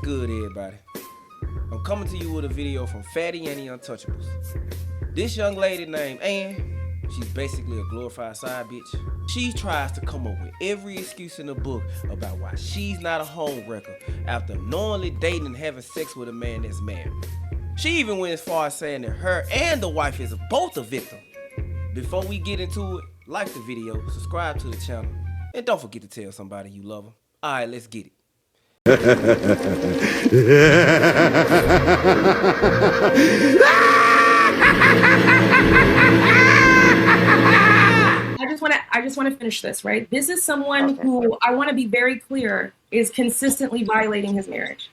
good, everybody? I'm coming to you with a video from Fatty and the Untouchables. This young lady named Ann, she's basically a glorified side bitch. She tries to come up with every excuse in the book about why she's not a homewrecker after knowingly dating and having sex with a man that's married. She even went as far as saying that her and the wife is both a victim. Before we get into it, like the video, subscribe to the channel, and don't forget to tell somebody you love them. Alright, let's get it. I just want to finish this, right? This is someone who, I want to be very clear, is consistently violating his marriage.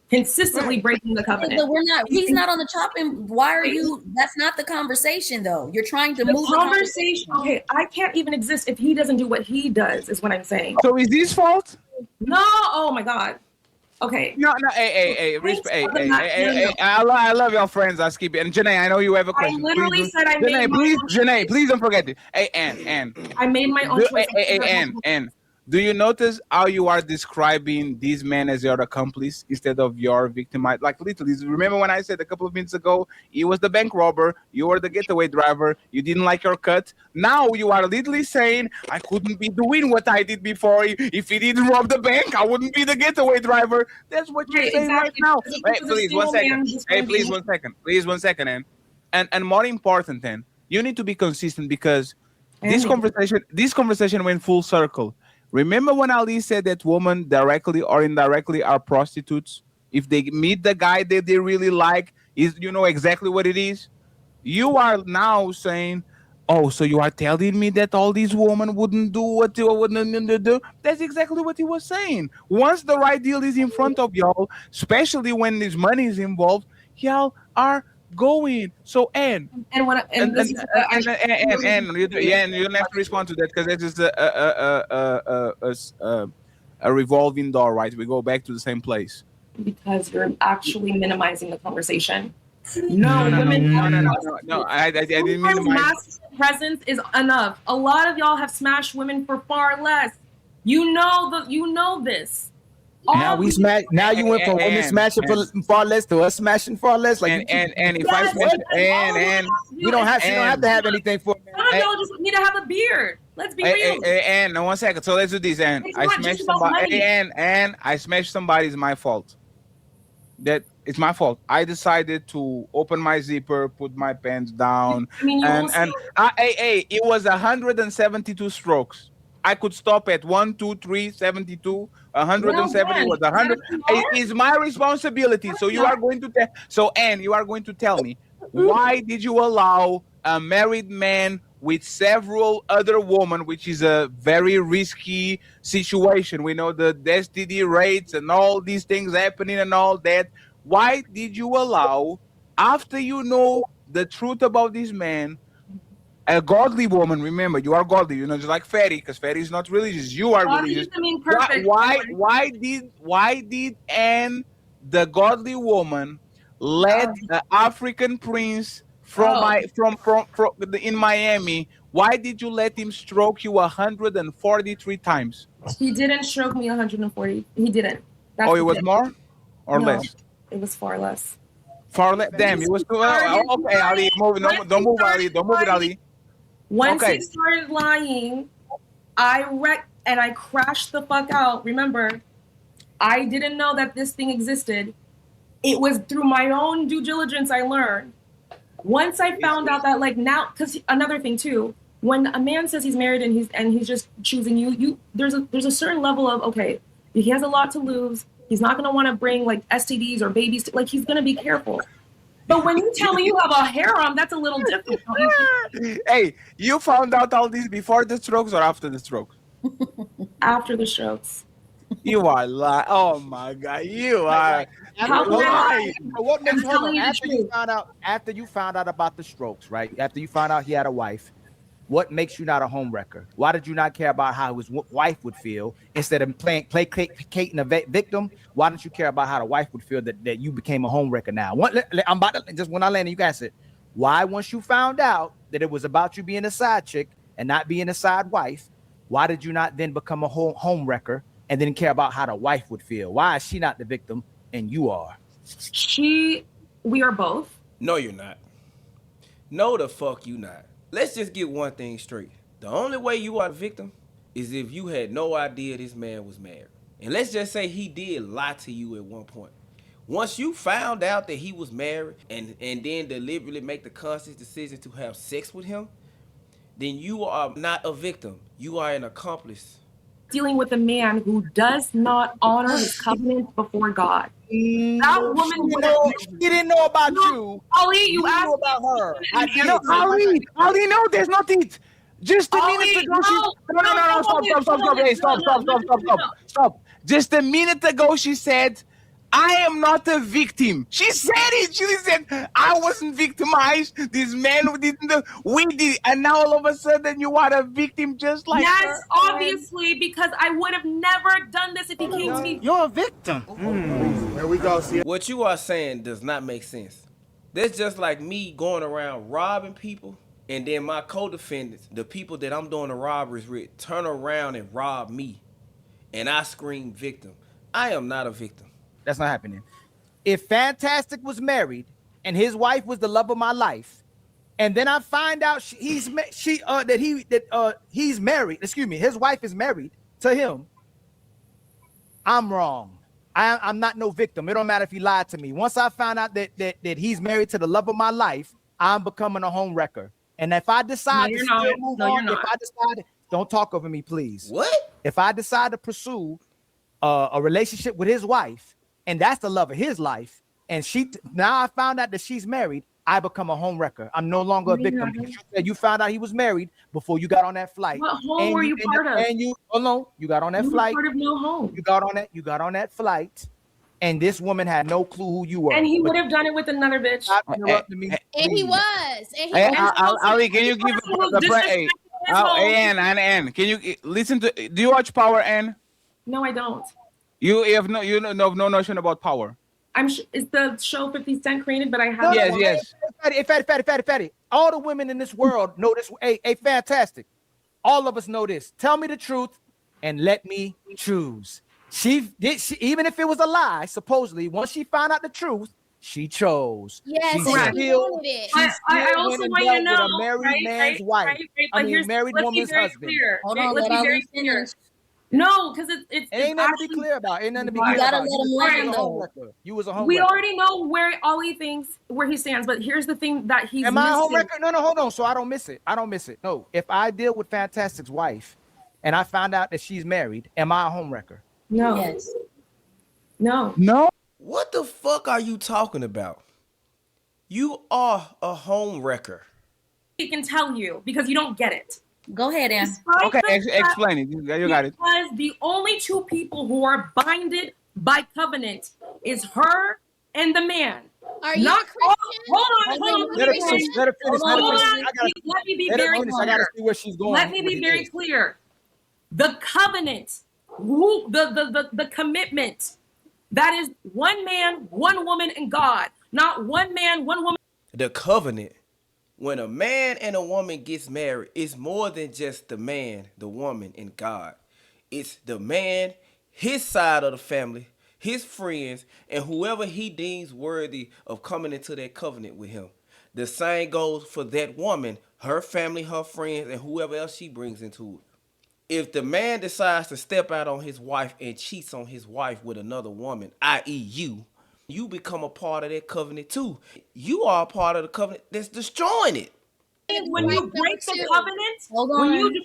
Consistently breaking the covenant. But he's not on the chopping. Why are you? That's not the conversation, though. You're trying to move the conversation. Okay, I can't even exist if he doesn't do what he does, is what I'm saying. So is this fault? No, oh my God. Okay. No, hey, I love your friends. I skip it. And Janae, I know you have a question. I literally said I made my own choice. Janae, please don't forget it. Hey, Ann. I made my own choice. Ann. Do you notice how you are describing these men as your accomplice instead of your victim? Like literally, remember when I said a couple of minutes ago, he was the bank robber, you were the getaway driver, you didn't like your cut. Now you are literally saying, I couldn't be doing what I did before. If he didn't rob the bank, I wouldn't be the getaway driver. That's what you're saying right now. Hey, please, 1 second. Hey, please, 1 second. Please, 1 second, Ann. And more important, Ann, you need to be consistent because this conversation went full circle. Remember when Ali said that women directly or indirectly are prostitutes? If they meet the guy that they really like, you know exactly what it is? You are now saying, oh, so you are telling me that all these women wouldn't do what you wouldn't do? That's exactly what he was saying. Once the right deal is in front of y'all, especially when this money is involved, y'all are going. So Ann, you don't have to respond to that because that is a revolving door, right? We go back to the same place. Because you're actually minimizing the conversation. No. I didn't minimize. Presence is enough. A lot of y'all have smashed women for far less. You know this. Now we smash. Now you went from women smashing for far less to us smashing far less. Like and if I smash and you don't have to have anything for. Some of y'all just need to have a beard. Let's be real. And 1 second. So let's do this. And I smashed somebody. And I smashed somebody is my fault. That it's my fault. I decided to open my zipper, put my pants down, it was 172 strokes. I could stop at 1, 2, 3, 72, 170 was 100. It is my responsibility. So you are going to tell. So Ann, you are going to tell me why did you allow a married man with several other women, which is a very risky situation. We know the STD rates and all these things happening and all that. Why did you allow, after you know the truth about this man, a godly woman? Remember, you are godly. You know, just like Fatty, because Fatty is not religious. You are religious. Why did Ann, the godly woman, let the African prince in Miami? Why did you let him stroke you 143 times? He didn't stroke me 140. He didn't. It was more or less? It was far less. Far less. Damn, it was too. Okay, Ali, don't move, Ali. Don't move it, Ali. Once he started lying, I crashed the fuck out. Remember, I didn't know that this thing existed. It was through my own due diligence I learned. Once I found out that, like, now, because another thing too, when a man says he's married and he's just choosing you, there's a certain level of, okay, he has a lot to lose. He's not going to want to bring like STDs or babies. Like, he's going to be careful. But when you tell me you have a harem, that's a little different. Hey, you found out all this before the strokes or after the strokes? After the strokes. You are lying. Oh my God, you are. What makes after you found out about the strokes, right? After you found out he had a wife, what makes you not a homewrecker? Why did you not care about how his wife would feel instead of placating a victim? Why don't you care about how the wife would feel that you became a homewrecker now? I'm about to just when I landed, you guys said, why once you found out that it was about you being a side chick and not being a side wife, why did you not then become a homewrecker and then care about how the wife would feel? Why is she not the victim and you are? We are both. No, you're not. No, the fuck you not. Let's just get one thing straight. The only way you are the victim is if you had no idea this man was married. And let's just say he did lie to you at one point. Once you found out that he was married and then deliberately make the conscious decision to have sex with him, then you are not a victim. You are an accomplice. Dealing with a man who does not honor his covenant before God. That woman She didn't know about you. Ali, you asked knew about her. I did. No, Ali, no, there's nothing. Just a minute ago, stop. Just a minute ago, she said, I am not a victim. She said it. She said, I wasn't victimized. This man didn't. We did. And now all of a sudden you are a victim just like her. Yes, obviously, because I would have never done this if he came to me. You're a victim. There we go. See, What you are saying does not make sense. That's just like me going around robbing people, and then my co-defendants, the people that I'm doing the robberies with, turn around and rob me, and I scream victim. I am not a victim. That's not happening. If Fantastic was married and his wife was the love of my life, and then I find out he's married. Excuse me, his wife is married to him. I'm wrong. I'm not no victim. It don't matter if he lied to me. Once I found out that he's married to the love of my life, I'm becoming a home wrecker. And if I decide to still move on, if I decide, don't talk over me, please. What? If I decide to pursue a relationship with his wife, and that's the love of his life, and now I found out that she's married, I become a home wrecker. I'm no longer a victim. Because you said you found out he was married before you got on that flight. What home were you part of? And you got on that flight. Part of no home. You got on that flight, and this woman had no clue who you were. And he would have done it with another bitch. Stop interrupting me. And he was. Ali, can you give the Ann, can you listen to? Do you watch Power, Ann? No, I don't. You have no notion about Power. It's the show 50 Cent created, but I have. Yes. Fatty. All the women in this world know this. Hey, Fantastic. All of us know this. Tell me the truth and let me choose. She even if it was a lie, supposedly, once she found out the truth, she chose. Yes, I also want you to know, with a married man's wife. I mean, married woman's husband. Hold on, let Ali finish. No, because it's ain't nothing to be clear about. Ain't nothing to be clear gotta about. let him land, though. You was a homewrecker. We already know where Ali thinks where he stands, but here's the thing that he's Am I a missing. homewrecker? No, hold on. So I don't miss it. No, if I deal with Fantastic's wife and I found out that she's married, am I a homewrecker? No. Yes. No. What the fuck are you talking about? You are a home wrecker. He can tell you because you don't get it. Go ahead, Ann. Okay, explain it. You got it. Because the only two people who are binded by covenant is her and the man. Are you Not Christian? Hold on. Let her finish. Let me be very clear. I gotta see where she's going. Let me be very clear. The covenant, the commitment, that is one man, one woman, and God. Not one man, one woman. The covenant. When a man and a woman gets married, it's more than just the man, the woman, and God. It's the man, his side of the family, his friends, and whoever he deems worthy of coming into that covenant with him. The same goes for that woman, her family, her friends, and whoever else she brings into it. If the man decides to step out on his wife and cheats on his wife with another woman, i.e. you become a part of that covenant too. You are a part of the covenant that's destroying it. When you break the covenant,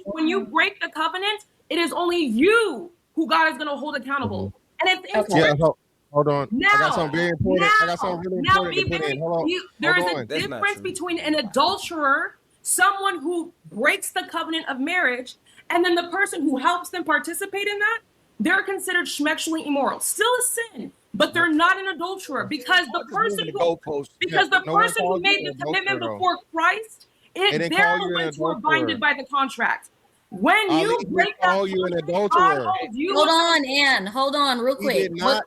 when you break the covenant, it is only you who God is going to hold accountable. And it's important. Yeah, hold on. Now, I got something very important. I got something really important to put in. Hold on. There is a difference between an adulterer, someone who breaks the covenant of marriage, and then the person who helps them participate in that. They're considered sexually immoral. Still a sin, but they're not an adulterer because the person who made the commitment before Christ, they're the ones who are binded by the contract. When you break that, call you an adulterer. Hold on, Ann. Hold on, real quick. He did not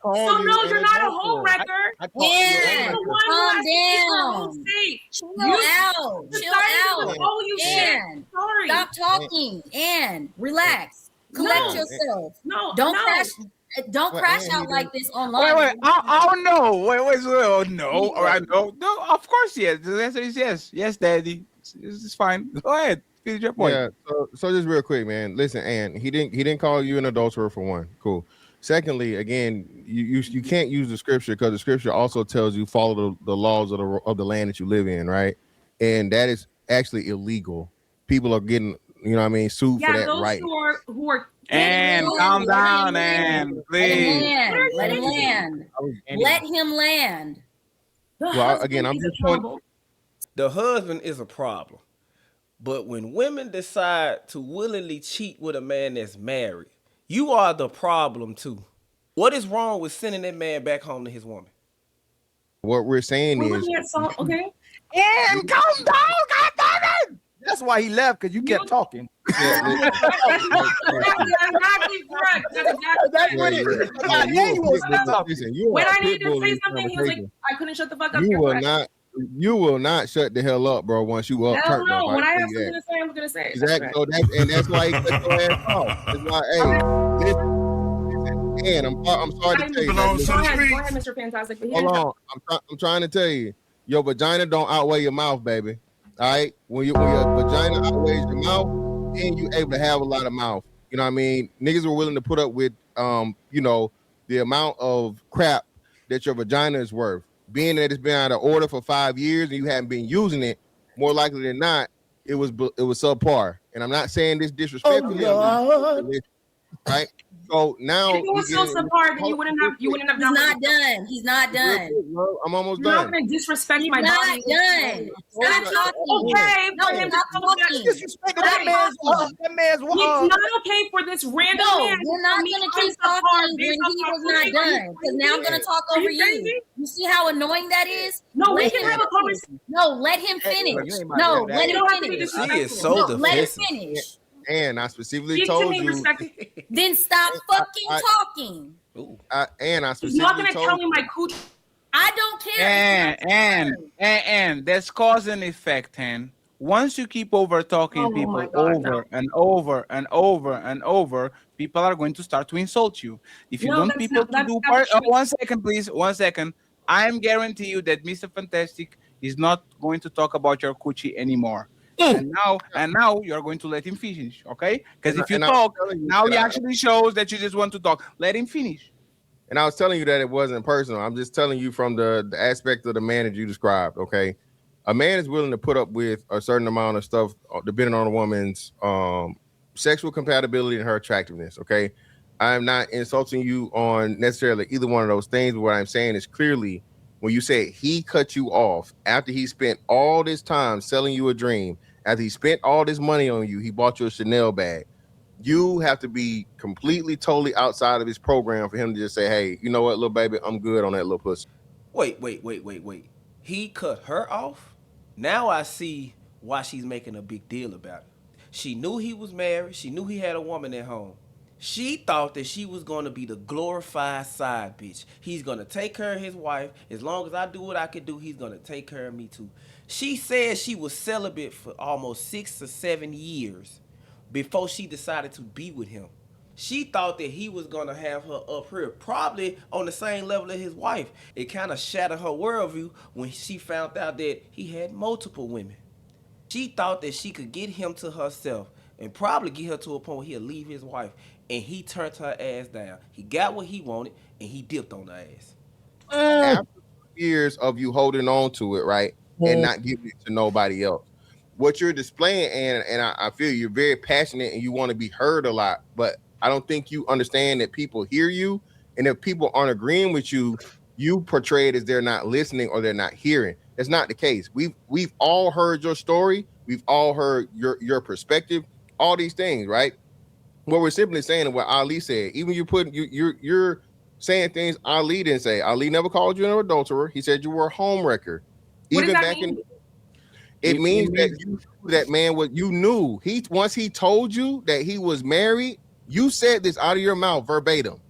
call you you're not a home wrecker. Ann, calm down. Chill out. Ann, stop talking. Ann, relax. Collect yourself. Don't crash. Don't Well, crash and out he like didn't. this online. Wait. Oh no. Wait. Oh, no. All right. No. Of course, yes. The answer is yes. Yes, Daddy. It's fine. Go ahead. Finish your point. Yeah. So just real quick, man. Listen, and he didn't call you an adulterer for one. Cool. Secondly, again, you can't use the scripture because the scripture also tells you follow the laws of the land that you live in, right? And that is actually illegal. People are getting, what I mean, sued for Yeah, that those right. who are Let him And land. calm Let him down, land. and Let him please. land. Let him land. Anyway. Let him land. the Well, husband again, I'm is just pointing. accountable. The husband is a problem. But when women decide to willingly cheat with a man that's married, you are the problem too. What is wrong with sending that man back home to his woman? What we're saying We're is, looking at some. Okay. And calm down. God damn it. That's why he left, because you kept talking. Exactly correct. That's exactly That's correct. what it is. listen, you When are I a needed pit to bull say in something, he was like, conversation. I couldn't shut the fuck up. You You're will correct. not. You will not shut the hell up, bro. Once you up Hell turned no. up, When I tell have you something that. to say, I'm gonna say it. Exactly. So that's why he cut your ass off. That's why. Hey, listen, and I'm sorry to tell you, baby. Go Listen, ahead, Mr. Fantastic. But he hold didn't on. I'm trying to tell you, your vagina don't outweigh your mouth, baby. All right. When your vagina outweighs your mouth, then you able to have a lot of mouth. You know what I mean? Niggas were willing to put up with the amount of crap that your vagina is worth. Being that it's been out of order for 5 years and you haven't been using it, more likely than not, it was subpar. And I'm not saying this disrespectfully. Right? So now If it was so subpar, then you wouldn't have He's done not what done. He's not done. I'm almost you're not done. gonna disrespect He's my not body. done. Stop talking. Okay No, for him to stop tell me talking. Disrespecting that man's it's not okay for this random No, man you're not me gonna I'm keep subpar talking based when off he my was not booty. Are you done. Because now I'm crazy? gonna talk Are over you you. crazy? You see how annoying that is? No, we Let can him have a finish. conversation. No, let him finish. you ain't my No, dad. let You him don't have to be finish. She is disrespectful. so No, let him defensive. finish. And I specifically Speak to told me you. respectfully. Then stop fucking talking. Ooh. I He's not specifically gonna told tell me you. my cooch. I don't care. It's not your turn. And that's cause and effect, and once you keep over talking Oh people my God, over and over and over and over, people are going to start to insult you. If you No, don't that's people not to do that's true. 1 second, please, 1 second. I am guarantee you that Mr. Fantastic is not going to talk about your coochie anymore. And now you're going to let him finish, okay? Because if you And I was talk, telling you now that he actually shows that you just want to talk. Let him finish. And I was telling you that it wasn't personal. I'm just telling you from the aspect of the man that you described. Okay, a man is willing to put up with a certain amount of stuff depending on a woman's sexual compatibility and her attractiveness. Okay, I am not insulting you on necessarily either one of those things. But what I'm saying is clearly when you say he cut you off after he spent all this time selling you a dream, after he spent all this money on you, he bought you a Chanel bag. You have to be completely, totally outside of his program for him to just say, hey, you know what, little baby, I'm good on that little pussy. Wait. He cut her off? Now I see why she's making a big deal about it. She knew he was married. She knew he had a woman at home. She thought that she was going to be the glorified side bitch. He's going to take care of his wife. As long as I do what I can do, he's going to take care of me too. She said she was celibate for almost 6 or 7 years before she decided to be with him. She thought that he was gonna have her up here, probably on the same level as his wife. It kind of shattered her worldview when she found out that he had multiple women. She thought that she could get him to herself and probably get her to a point where he'll leave his wife. And he turned her ass down. He got what he wanted and he dipped on her ass. After years of you holding on to it, right, and not giving it to nobody else, what you're displaying, and I feel you're very passionate and you want to be heard a lot, but I don't think you understand that people hear you, and if people aren't agreeing with you, you portray it as they're not listening or they're not hearing. That's not the case. We've all heard your story. We've all heard your perspective. All these things, right? What we're simply saying is what Ali said. Even you're saying things Ali didn't say. Ali never called you an adulterer. He said you were a homewrecker. What Even does that back mean? it means that you knew that man was you knew once he told you that he was married, you said this out of your mouth verbatim.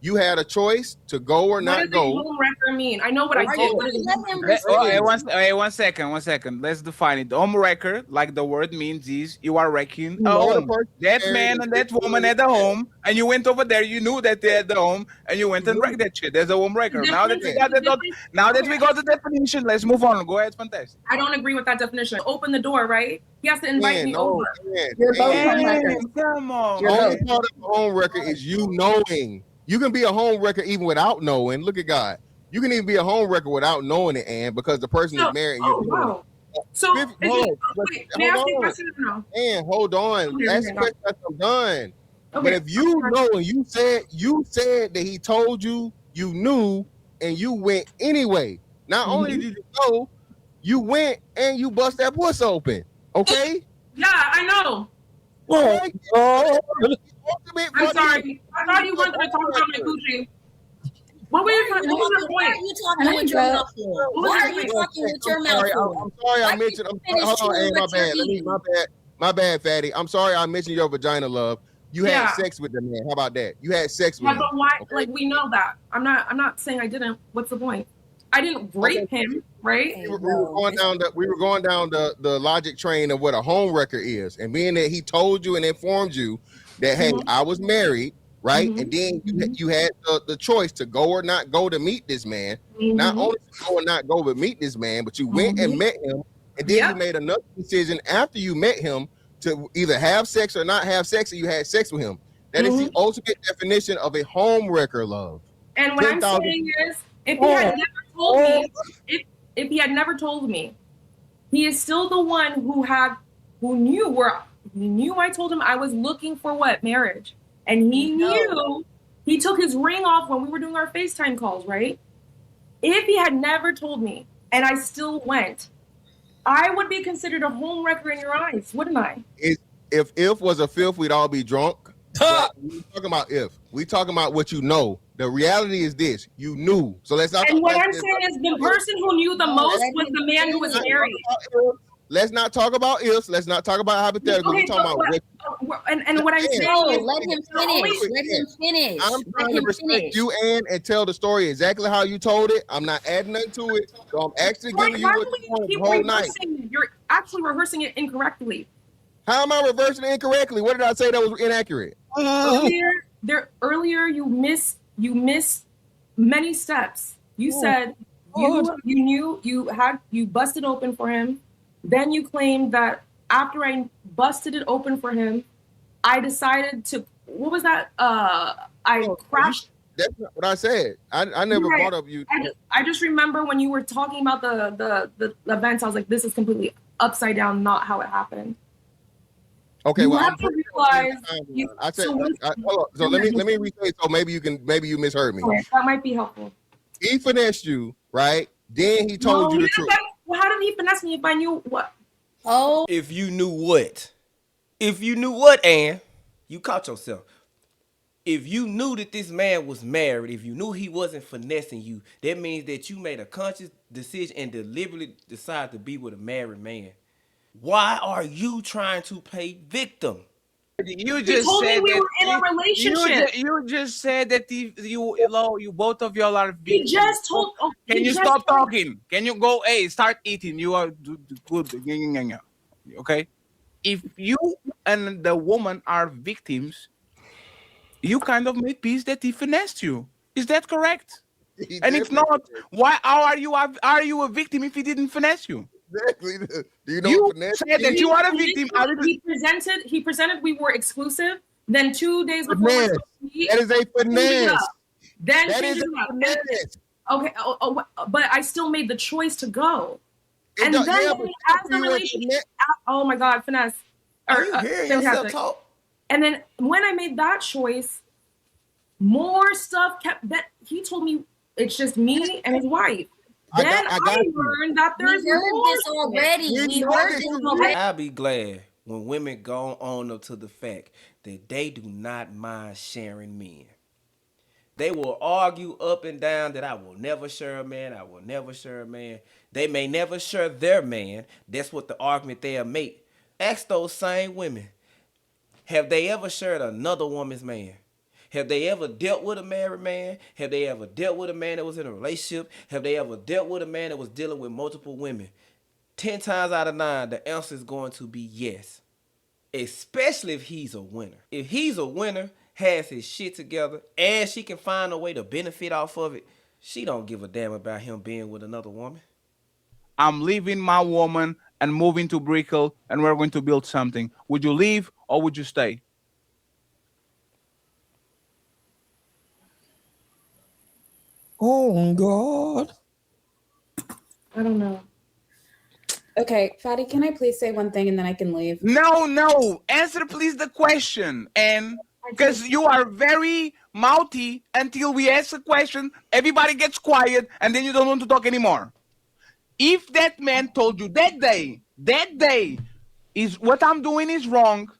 You had a choice to go or What not does a go. homewrecker mean? I know what I Are did. you What gonna is let a him homewrecker? respond? One second. Let's define it. Homewrecker, like the word means, is you are wrecking a Go to home. person That married man and and that sexually woman at the home, and you went over there. You knew that they had the home, and you went and wrecked that shit. There's a homewrecker. Now that we got The the difference, now that okay, we got the definition, let's move on. Go ahead, fantastic. I don't agree with that definition. Open the door, right? He has to invite me over. You're both and homewreckers. Come on. You're only both. part of a home wrecker is you knowing. You can be a home wrecker even without knowing. Look at God. You can even be a home wrecker without knowing it, and because the person is married and you're doing wow. So, Wait, wait, may I ask you a question or no? and hold on. Okay, Ask the okay, question after I'm done. Okay. But if you know and you said that he told you, you knew, and you went anyway. Not only did you know, you went and you bust that puss open. Okay? Yeah, I know. Okay? I'm sorry. I thought you wanted to talk about my Gucci. What was your Why point? are you talking with your mouth full? Why are you talking with your mouth full? I'm sorry I mentioned. Hold on, hey, my bad. My bad, fatty. I'm sorry I mentioned your vagina love. You had sex with the man. How about that? You had sex with him. But why? Okay? Like, we know that. I'm not saying I didn't. What's the point? I didn't rape him, right? We were going down the logic train of what a home wrecker is, and being that he told you and informed you that hey, I was married, right? And then you had the choice to go or not go to meet this man. Not only to go or not go but meet this man, but you went and met him, and then you made another decision after you met him to either have sex or not have sex, and you had sex with him. That is the ultimate definition of a home wrecker, love. And what I'm saying is, if he had never told me, if he had never told me, he is still the one who knew I told him I was looking for what? Marriage. And he knew. He took his ring off when we were doing our FaceTime calls, right? If he had never told me and I still went, I would be considered a home wrecker in your eyes, wouldn't I? If was a fifth, we'd all be drunk. We talking about if. We talking about what you know. The reality is this: you knew. So let's not. And what I'm saying is, the person who knew the most was the man who was married. Let's not talk about ifs. Let's not talk about hypotheticals. We're talking about what. And what I'm saying is, let him finish. Let him finish. I'm trying to respect you, Ann, and tell the story exactly how you told it. I'm not adding nothing to it. So I'm actually giving you what you want the whole night. You're actually rehearsing it incorrectly. How am I reversing it incorrectly? What did I say that was inaccurate? Earlier you missed many steps. You said you knew you busted open for him. Then you claimed that after I busted it open for him, I decided to, what was that? I crashed. That's not what I said. I never brought up you. I just remember when you were talking about the events, I was like, this is completely upside down, not how it happened. Okay, you well, have to realize. I said, so let me restate. So maybe you misheard me. Okay, that might be helpful. He finessed you, right? Then he told you the truth. Well, how did he finesse me if I knew what? Oh, if you knew what? If you knew what, Ann, you caught yourself. If you knew that this man was married, if you knew he wasn't finessing you, that means that you made a conscious decision and deliberately decided to be with a married man. Why are you trying to play victim? You just said we that were in a relationship. You just said that you both of y'all are victims. He just told. Can you stop talking? Can you go? Hey, start eating. You are good. Okay. If you and the woman are victims, you kind of make peace that he finessed you. Is that correct? And if not, why are you a victim if he didn't finesse you? Exactly. Do you know you said that you are a victim? He presented we were exclusive. Then 2 days before, that is a finesse. Then that is a finesse. Okay, but I still made the choice to go. And then as the relationship, oh my God, finesse. Are you hearing yourself talk? And then when I made that choice, more stuff kept. That he told me it's just me and his wife. Then I learned that there's more. This already. We heard this already. I'll be glad when women go on up to the fact that they do not mind sharing men. They will argue up and down that I will never share a man. I will never share a man. They may never share their man. That's what the argument they'll make. Ask those same women. Have they ever shared another woman's man? Have they ever dealt with a married man? Have they ever dealt with a man that was in a relationship? Have they ever dealt with a man that was dealing with multiple women? 10 times out of 9, the answer is going to be yes. Especially if he's a winner. If he's a winner, has his shit together, and she can find a way to benefit off of it, she don't give a damn about him being with another woman. I'm leaving my woman and moving to Brickell, and we're going to build something. Would you leave or would you stay? Oh God. I don't know. Okay, Fatty, can I please say one thing and then I can leave? No. Answer please the question. And because you are very mouthy until we ask a question, everybody gets quiet, and then you don't want to talk anymore. If that man told you that day is what I'm doing is wrong,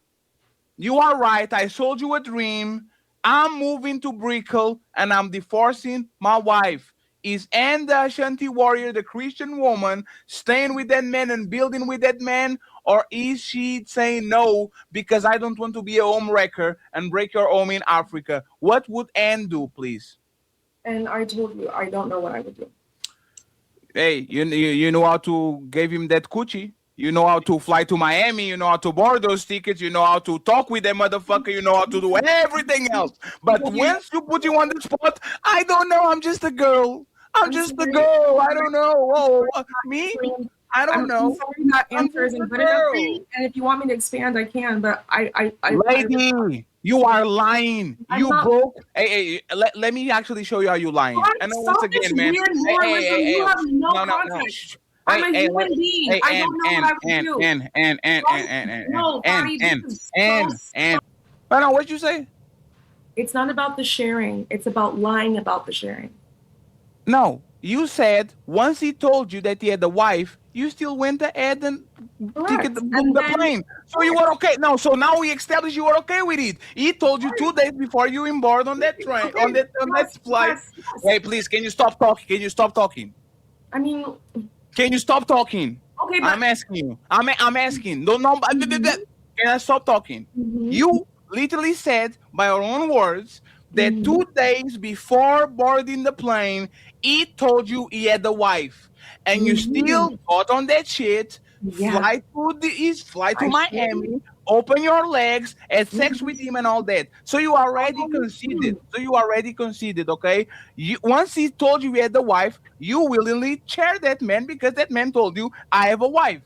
you are right, I sold you a dream, I'm moving to Brickell and I'm divorcing my wife. Is Anne the Ashanti warrior, the Christian woman, staying with that man and building with that man? Or is she saying no because I don't want to be a home wrecker and break your home in Africa? What would Anne do, please? And I told you, I don't know what I would do. Hey, you know how to give him that coochie. You know how to fly to Miami. You know how to borrow those tickets. You know how to talk with that motherfucker. You know how to do everything else. But once you put you on the spot, I don't know. I'm just a girl. I'm just a girl. I don't know. Oh, me? I don't know. I'm sorry that answer isn't good enough for you. And if you want me to expand, I can. But Lady, you are lying. You broke. Hey, let me actually show you how you lying. And then once again, man. You have no context. I'm a human being. I don't know what I would do. No, Patty, this is so I know what you say. It's not about the sharing. It's about lying about the sharing. No, you said once he told you that he had a wife, you still went ahead and ticket the plane. So you were okay. No, so now we established you were okay with it. He told you 2 days before you embarked on that train, on that flight. Yes. Hey, please, can you stop talking? Can you stop talking? I mean, can you stop talking? Okay, but I'm asking you. I'm asking. No, can I stop talking? You literally said by your own words that 2 days before boarding the plane, he told you he had a wife, and you still got on that shit, fly to Miami, open your legs, had sex with him and all that. So you already conceded. Okay. Once he told you he had a wife, you willingly share that man because that man told you I have a wife.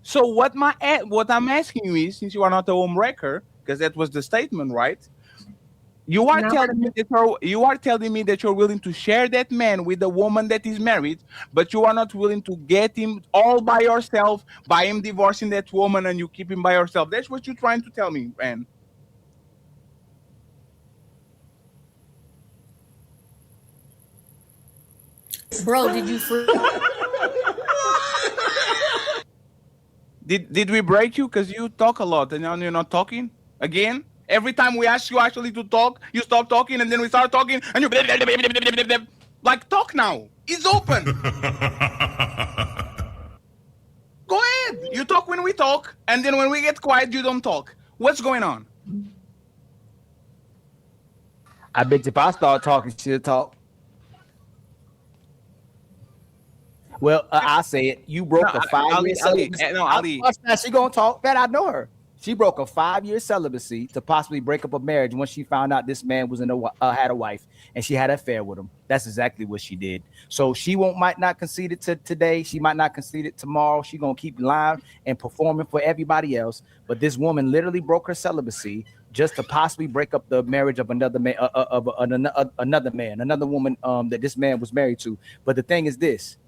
So what I'm asking you is, since you are not a home wrecker, because that was the statement, right? You are telling me that you're willing to share that man with a woman that is married, but you are not willing to get him all by yourself, by him divorcing that woman, and you keep him by yourself. That's what you're trying to tell me, man. Bro, did you Did we break you? Because you talk a lot and now you're not talking again? Every time we ask you actually to talk, you stop talking, and then we start talking, and you like, talk now. It's open. Go ahead. You talk when we talk, and then when we get quiet, you don't talk. What's going on? I bet if I start talking, she'll talk. Well, I say it. You broke a 5-year celibacy. Ali. She gonna talk. Man, I know her. She broke a 5-year celibacy to possibly break up a marriage once she found out this man was had a wife and she had an affair with him. That's exactly what she did. So she might not concede it to today. She might not concede it tomorrow. She gonna keep lying and performing for everybody else. But this woman literally broke her celibacy just to possibly break up the marriage of another man, another woman that this man was married to. But the thing is this: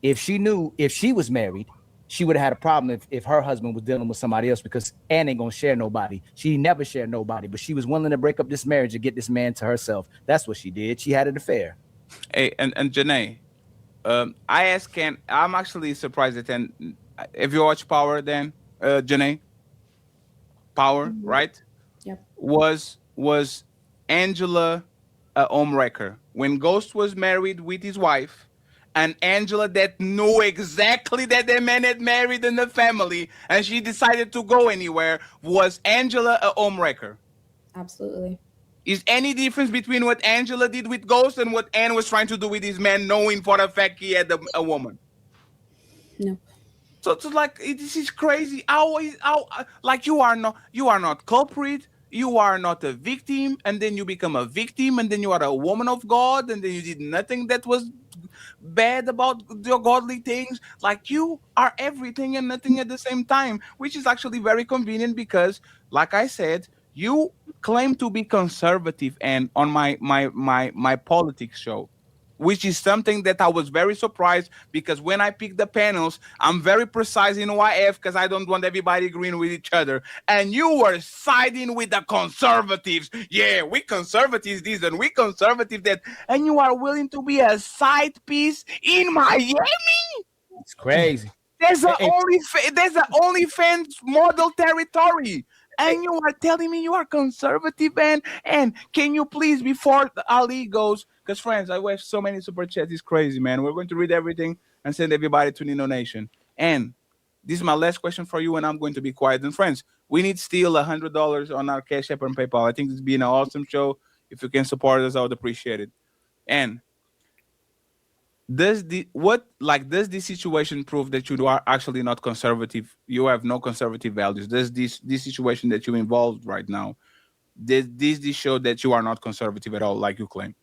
if she was married, she would have had a problem if her husband was dealing with somebody else, because Anne ain't gonna share nobody. She never shared nobody, but she was willing to break up this marriage and get this man to herself. That's what she did. She had an affair. Hey, and Janae, I asked Ken. I'm actually surprised that if you watch Power, then Janae, Power, right? Yep. Was Angela a homewrecker when Ghost was married with his wife? And Angela that knew exactly that the man had married in the family and she decided to go anywhere. Was Angela a homewrecker? Absolutely. Is any difference between what Angela did with Ghost and what Anne was trying to do with this man, knowing for a fact he had a woman? No. So it's like this is crazy. Like you are not culprit. You are not a victim, and then you become a victim, and then you are a woman of God, and then you did nothing that was bad about your godly things. Like you are everything and nothing at the same time, which is actually very convenient because, like I said, you claim to be conservative and on my politics show, which is something that I was very surprised because when I pick the panels, I'm very precise in YF because I don't want everybody agreeing with each other. And you were siding with the conservatives. Yeah, we conservatives this and we conservative that. And you are willing to be a side piece in Miami? It's crazy. There's a OnlyFans model territory. And you are telling me you are conservative, and can you please, before Ali goes, because friends, I wish so many super chats, it's crazy, man. We're going to read everything and send everybody to Nino Nation. And this is my last question for you, and I'm going to be quiet. And friends, we need still $100 on our Cash App and PayPal. I think this has been an awesome show. If you can support us, I would appreciate it. And does this situation prove that you are actually not conservative? You have no conservative values. Does this situation that you involved right now, this show that you are not conservative at all, like you claim?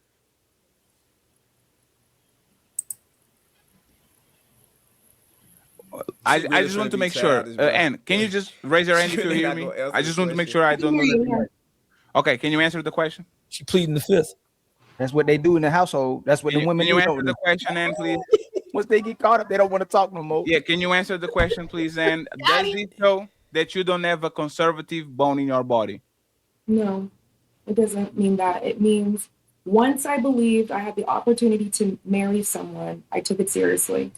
I just want to make sure. Anne, can you just raise your hand if you hear me? I just want to make sure I don't know. Okay, can you answer the question? She pleading the fifth. That's what they do in the household. That's what the women do. Can you answer the question, Ann, please? Once they get caught up, they don't want to talk no more. Yeah, can you answer the question, please, Ann? Does this show that you don't have a conservative bone in your body? No, it doesn't mean that. It means once I believed I had the opportunity to marry someone, I took it seriously.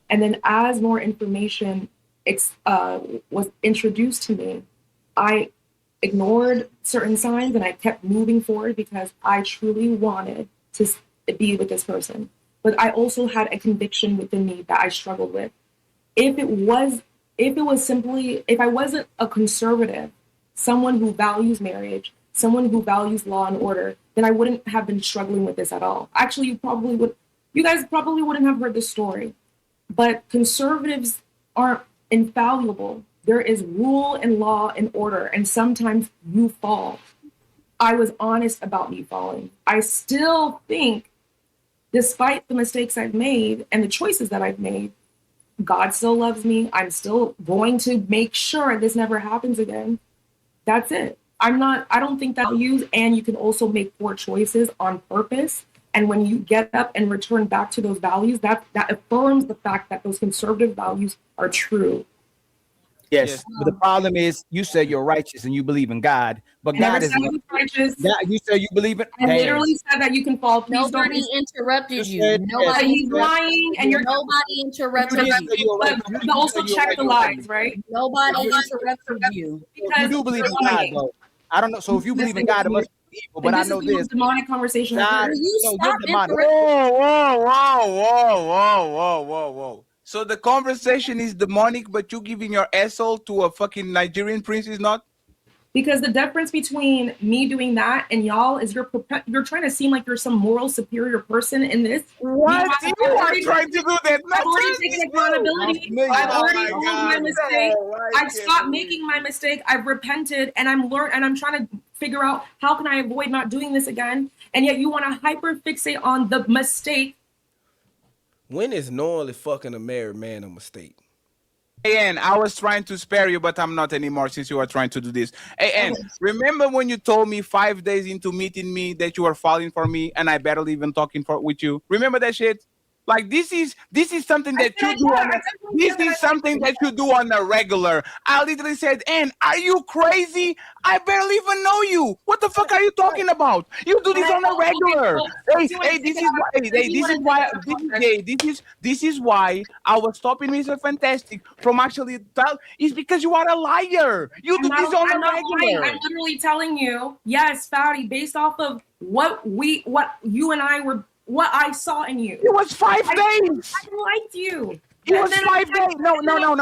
And then as more information was introduced to me, I ignored certain signs and I kept moving forward because I truly wanted to be with this person. But I also had a conviction within me that I struggled with. If I wasn't a conservative, someone who values marriage, someone who values law and order, then I wouldn't have been struggling with this at all. Actually, you guys probably wouldn't have heard this story. But conservatives aren't infallible. There is rule and law and order, and sometimes you fall. I was honest about me falling. I still think, despite the mistakes I've made and the choices that I've made, God still loves me. I'm still going to make sure this never happens again. That's it. I don't think that and you can also make poor choices on purpose. And when you get up and return back to those values, that affirms the fact that those conservative values are true. Yes, but the problem is you say you're righteous and you believe in God, but God is not righteous. You say you believe in. I literally said that you can fall. Please nobody interrupted you. Nobody. He's lying, and nobody interrupted you. But also check the lies, right? Nobody interrupted you. Because you do believe in God, though. I don't know. So if you believe in God, it must be evil. But I know this. Demonic conversation. God, stop Whoa. So the conversation is demonic, but you giving your asshole to a fucking Nigerian prince is not? Because the difference between me doing that and y'all is you're trying to seem like you're some moral superior person in this. What? You are trying to do that. I've already taken accountability. I've already owned my mistake. I've stopped making my mistake. I've repented, and I'm trying to figure out how can I avoid not doing this again. And yet you want to hyper fixate on the mistake. When is knowingly fucking a married man a mistake? Hey, Ann, I was trying to spare you, but I'm not anymore since you are trying to do this. Hey, Ann, remember when you told me 5 days into meeting me that you were falling for me and I barely even talking with you? Remember that shit? Like this is something that you do. This is something that you do on a regular. I literally said, "Ann, are you crazy? I barely even know you. What the fuck are you talking about? You do this on a regular." This is why I was stopping Mr. Fantastic from actually it's because you are a liar. You do this on a regular. I'm literally telling you, yes, Foudy, based off of what you and I were. What I saw in you. It was 5 days. I liked you. It was 5 days. No.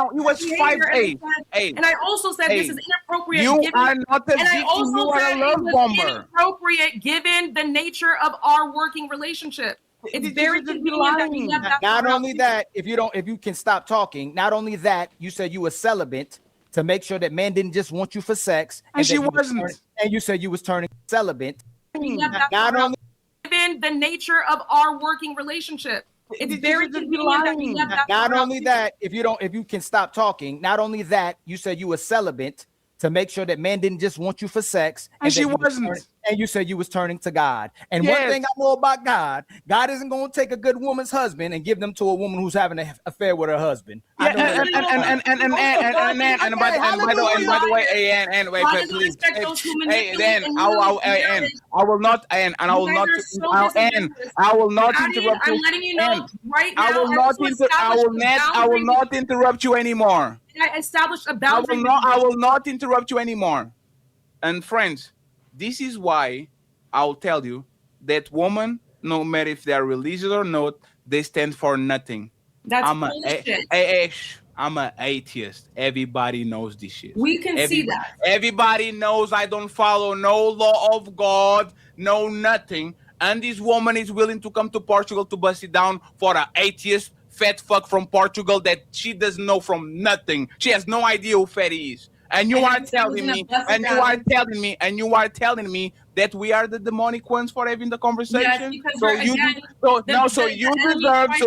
It was 5 days. And I also said this is inappropriate. You are not a victim. You are a love bomber. Inappropriate given the nature of our working relationship. It's very convenient that we left that. Not only that, if you can stop talking, not only that, you said you were celibate to make sure that men didn't just want you for sex, and she wasn't. And you said you was turning celibate. Not only given the nature of our working relationship. It's very convenient that we left that. Not only that, if you can stop talking, not only that, you said you were celibate to make sure that men didn't just want you for sex, and she wasn't. And you said you was turning to God. And one thing I know about God isn't going to take a good woman's husband and give them to a woman who's having an affair with her husband. Yeah, and by the way, and wait, please, hey, then I will not interrupt you. I'm letting you know right now. I will not interrupt you anymore. I established a boundary. I will not interrupt you anymore. And friends, this is why I'll tell you that women, no matter if they are religious or not, they stand for nothing. That's bullshit. I'm an atheist. Everybody knows this shit. We can see that. Everybody knows I don't follow no law of God, no nothing. And this woman is willing to come to Portugal to bust it down for an atheist fat fuck from Portugal that she doesn't know from nothing. She has no idea who Fatty is. And you are telling me that we are the demonic ones for having the conversation. Yes,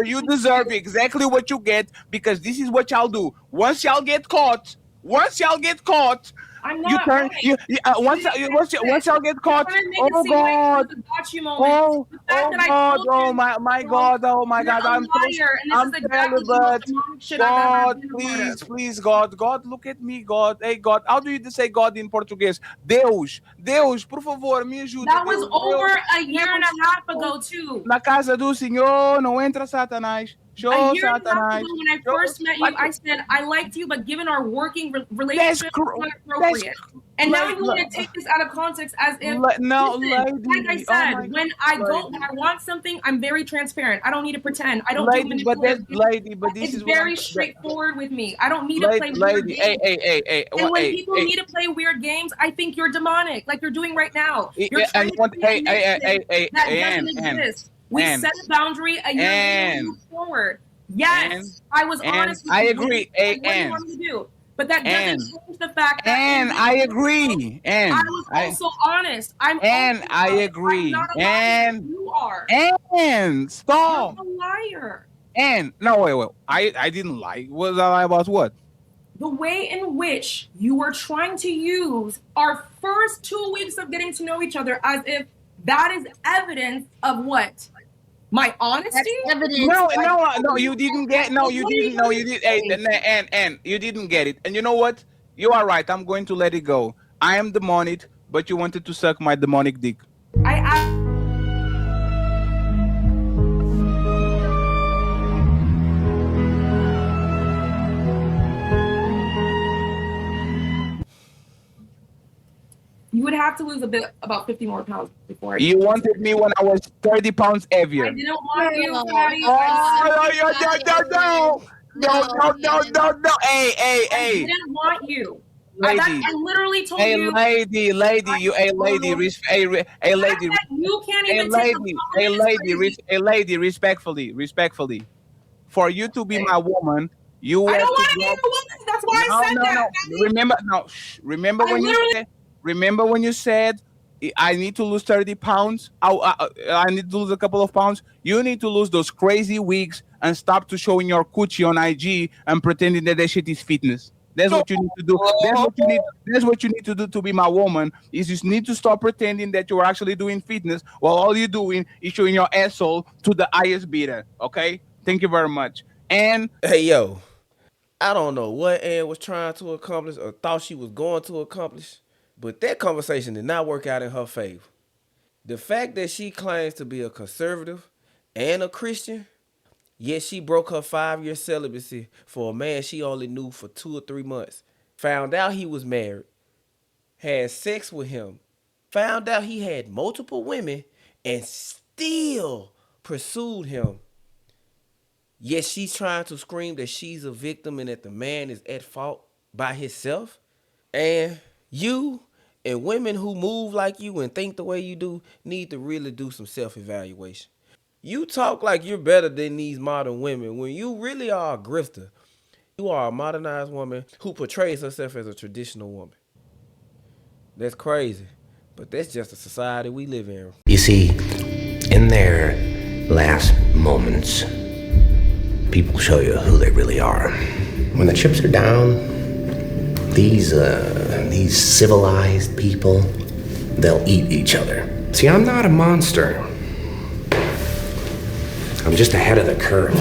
you deserve exactly what you get, because this is what y'all do. Once y'all get caught, I'm not. Once y'all get caught, oh God, oh my God, I'm celibate. God, please, God, look at me, God. Hey, God, how do you say God in Portuguese? Deus, por favor, me ajuda. That was over a year and a half ago, too. Na casa do Senhor não entra Satanás. A year and a half ago, when I first met you, I said I liked you, but given our working relationship, it's inappropriate. And now you want to take this out of context as if like I said, when I want something, I'm very transparent. I don't need to pretend. I don't do manipulative. But this is very straightforward with me. I don't need to play weird games. And when people need to play weird games, I think you're demonic, like you're doing right now. You're trying to that doesn't exist. We set a boundary a year and move forward. Yes, I was honest with you. I agree. What do you want me to do? But that doesn't change the fact that I agree. I was also honest. I agree. I'm not a liar. You are. Stop. You're a liar. No, wait. I didn't lie. Was I lie about what? The way in which you were trying to use our first 2 weeks of getting to know each other as if that is evidence of what? My honesty? No, you didn't get. No, you didn't. No, you did. And you didn't get it. And you know what? You are right. I'm going to let it go. I am demonic, but you wanted to suck my demonic dick. You would have to lose about 50 more pounds before. You wanted me when I was 30 pounds heavier. I didn't want you, Patty. No. Hey. I didn't want you. Lady. I literally told you. Lady. You can't even respectfully. For you to be my woman, you I have don't want to to be a woman. That's why I said that. Remember when you said I need to lose 30 pounds? I need to lose a couple of pounds. You need to lose those crazy wigs and stop to showing your coochie on IG and pretending that shit is fitness. That's what you need to do. That's what you need to do to be my woman. Is you need to stop pretending that you're actually doing fitness while all you're doing is showing your asshole to the highest bidder. Okay? Thank you very much. And hey, yo, I don't know what Ann was trying to accomplish or thought she was going to accomplish, but that conversation did not work out in her favor. The fact that she claims to be a conservative and a Christian, yet she broke her 5-year celibacy for a man she only knew for 2 or 3 months, found out he was married, had sex with him, found out he had multiple women, and still pursued him. Yet she's trying to scream that she's a victim and that the man is at fault by himself. And you and women who move like you and think the way you do need to really do some self-evaluation. You talk like you're better than these modern women when you really are a grifter. You are a modernized woman who portrays herself as a traditional woman. That's crazy, but that's just the society we live in. You see, in their last moments, people show you who they really are. When the chips are down, these civilized people, they'll eat each other. See, I'm not a monster. I'm just ahead of the curve.